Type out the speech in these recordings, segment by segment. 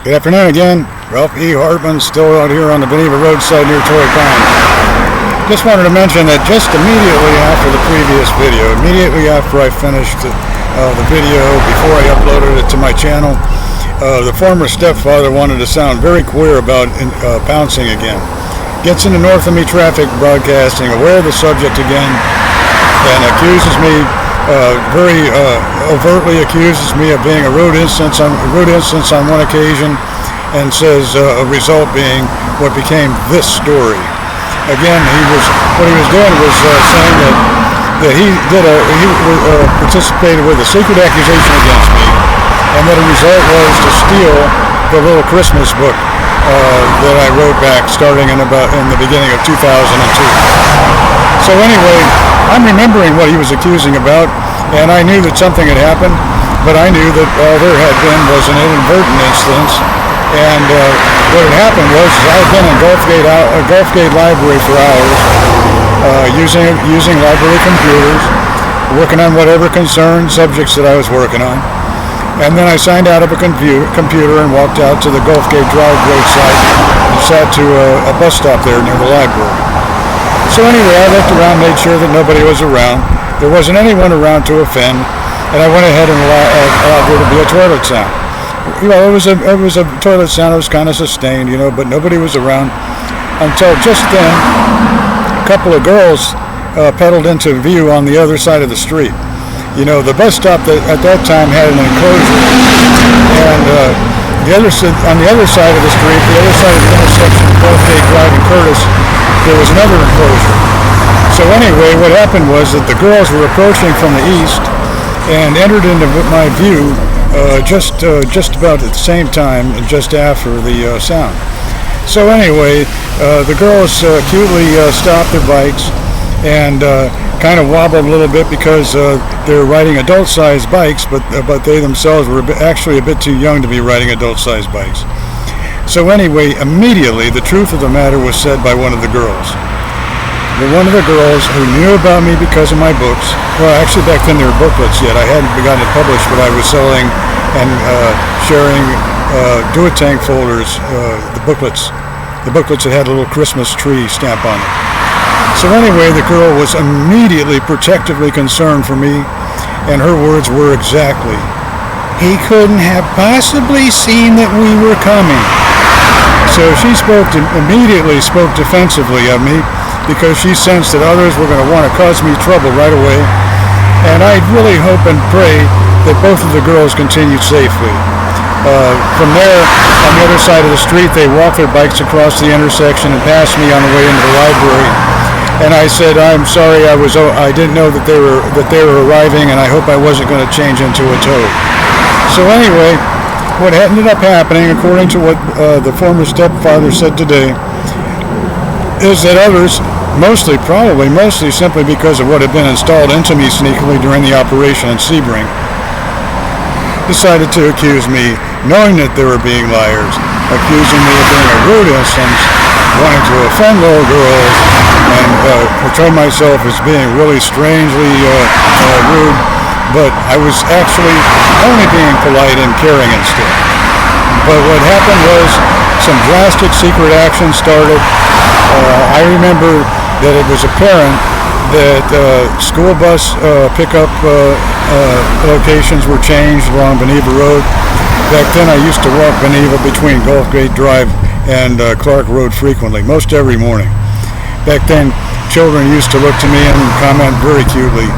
Good afternoon again. Ralph E. Hartman, still out here on the Beneva roadside near Torrey Pines. Just wanted to mention that just immediately after the previous video, immediately after I finished the video, before I uploaded it to my channel, the former stepfather wanted to sound very queer about pouncing again. Gets into North of Me Traffic Broadcasting, aware of the subject again, and accuses me, very overtly accuses me of being a road instance on one occasion, and says a result being what became this story. Again, what he was doing was saying that he participated with a secret accusation against me, and that a result was to steal the little Christmas book that I wrote back starting in the beginning of 2002. So anyway, I'm remembering what he was accusing about, and I knew that something had happened, but I knew that all there had been was an inadvertent instance. And what had happened was I had been in Gulfgate Library for hours, using library computers, working on whatever concerned subjects that I was working on. And then I signed out of a computer and walked out to the Gulfgate Drive roadside and sat to a bus stop there near the library. So anyway, I looked around, made sure that nobody was around. There wasn't anyone around to offend, and I went ahead and allowed there to be a toilet sound. You know, it was a toilet sound. It was kind of sustained, but nobody was around until just then a couple of girls pedaled into view on the other side of the street. The bus stop at that time had an enclosure, and on the other side of the street, the other side of the intersection of Gulfgate Drive and Curtis, there was another enclosure. So anyway, what happened was that the girls were approaching from the east and entered into my view just about at the same time, just after the sound. So anyway, the girls cutely stopped their bikes and kind of wobbled a little bit because they were riding adult-sized bikes, but they themselves were actually a bit too young to be riding adult-sized bikes. So anyway, immediately the truth of the matter was said by one of the girls. One of the girls who knew about me because of my books, well, actually back then they were booklets yet. I hadn't begun to publish, but I was selling and sharing do-it-tank folders, the booklets that had a little Christmas tree stamp on it. So anyway, the girl was immediately protectively concerned for me, and her words were exactly, "He couldn't have possibly seen that we were coming." So she immediately spoke defensively of me, because she sensed that others were going to want to cause me trouble right away, and I really hope and pray that both of the girls continued safely. From there, on the other side of the street, they walked their bikes across the intersection and passed me on the way into the library. And I said, "I'm sorry, I didn't know that they were arriving, and I hope I wasn't going to change into a toad." So anyway, what ended up happening, according to what the former stepfather said today, is that others, mostly simply because of what had been installed into me sneakily during the operation in Sebring, decided to accuse me, knowing that they were being liars, accusing me of being a rude instance, wanting to offend little girls, and portray myself as being really strangely rude, but I was actually only being polite and caring instead. But what happened was some drastic secret action started. I remember that it was apparent that school bus pickup locations were changed along Beneva Road. Back then I used to walk Beneva between Gulfgate Drive and Clark Road frequently, most every morning. Back then children used to look to me and comment very cutely.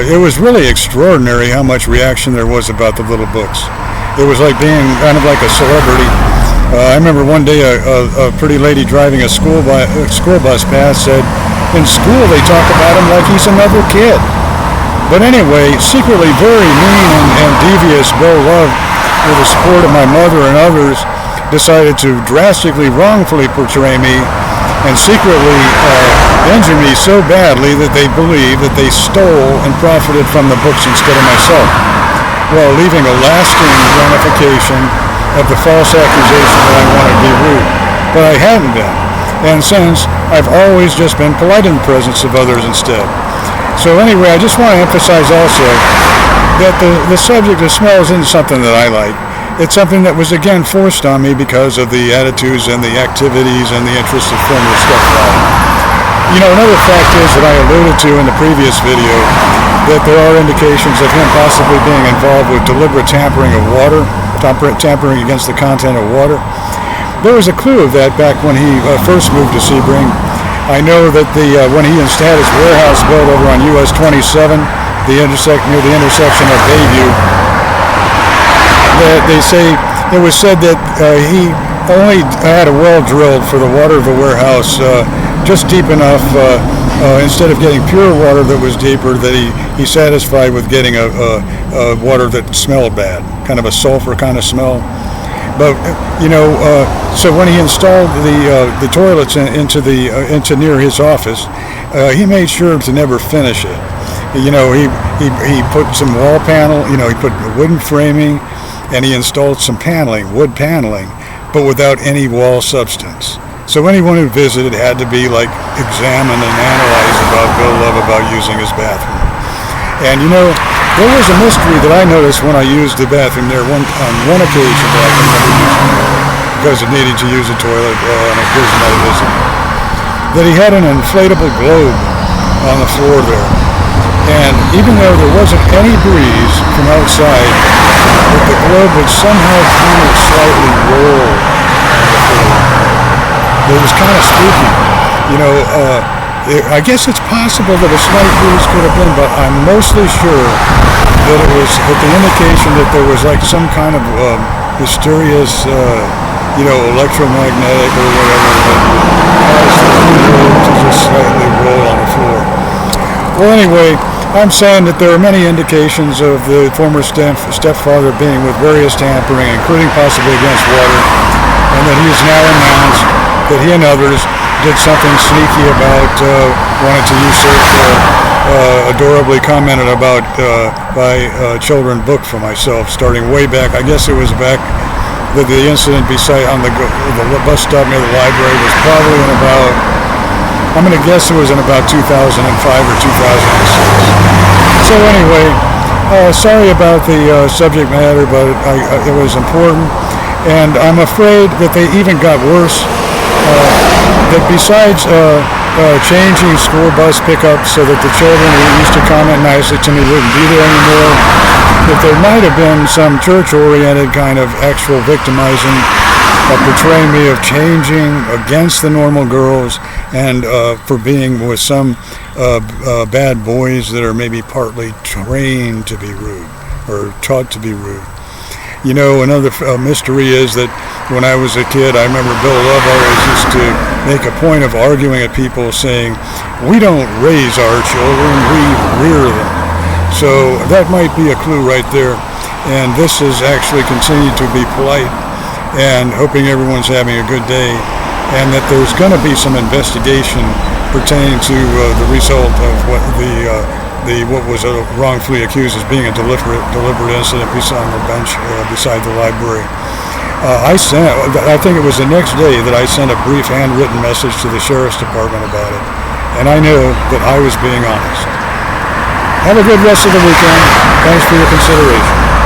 It was really extraordinary how much reaction there was about the little books. It was like being kind of like a celebrity. I remember one day a pretty lady driving a school bus past said, "In school they talk about him like he's another kid." But anyway, secretly very mean and devious Bill Love, with the support of my mother and others, decided to drastically wrongfully portray me and secretly injure me so badly that they believed that they stole and profited from the books instead of myself, while leaving a lasting ramification of the false accusation that I wanted to be rude. But I hadn't been, and since, I've always just been polite in the presence of others instead. So anyway, I just want to emphasize also that the subject of smells isn't something that I like. it's something that was again forced on me because of the attitudes and the activities and the interests of former stepfather. You know, another fact is that I alluded to in the previous video that there are indications of him possibly being involved with deliberate tampering of water, tampering against the content of water. There was a clue of that back when he first moved to Sebring. I know that when he had his warehouse built over on US 27, near the intersection of Bayview, that it was said that he only had a well drilled for the water of the warehouse, just deep enough, instead of getting pure water that was deeper, that he satisfied with getting a water that smelled bad, kind of a sulfur kind of smell. But so when he installed the toilets into near his office, he made sure to never finish it. He put some wall panel, he put wooden framing, and he installed some wood paneling, but without any wall substance. So anyone who visited had to be examined and analyzed about Bill Love about using his bathroom. And there was a mystery that I noticed when I used the bathroom there on one occasion that I can remember using it, because it needed to use a toilet on a occasion I visited, that he had an inflatable globe on the floor there. And even though there wasn't any breeze from outside, the globe would somehow kind of slightly roll on the floor. It was kind of spooky. I guess it's possible that a slight breeze could have been, but I'm mostly sure that it was the indication that there was some kind of mysterious, electromagnetic or whatever that caused the globe to just slightly roll on the floor. Well, anyway, I'm saying that there are many indications of the former stepfather being with various tampering, including possibly against water, and that he has now announced that he and others did something sneaky about wanting to usurp adorably commented about by children book for myself, starting way back. I guess it was back that the incident on the bus stop near the library was probably in about, I'm going to guess it was in about 2005 or 2006. So anyway, sorry about the subject matter, but it was important. And I'm afraid that they even got worse. That besides changing school bus pickups so that the children who used to comment nicely to me wouldn't be there anymore, that there might have been some church-oriented kind of actual victimizing, portraying me of changing against the normal girls and for being with some bad boys that are maybe partly trained to be rude or taught to be rude. Another mystery is that when I was a kid, I remember Bill Love always used to make a point of arguing at people saying, we don't raise our children, we rear them. So that might be a clue right there. And this is actually continued to be polite and hoping everyone's having a good day, and that there's going to be some investigation pertaining to the result of what was wrongfully accused as being a deliberate incident on the bench beside the library. I think it was the next day that I sent a brief handwritten message to the Sheriff's Department about it, and I knew that I was being honest. Have a good rest of the weekend. Thanks for your consideration.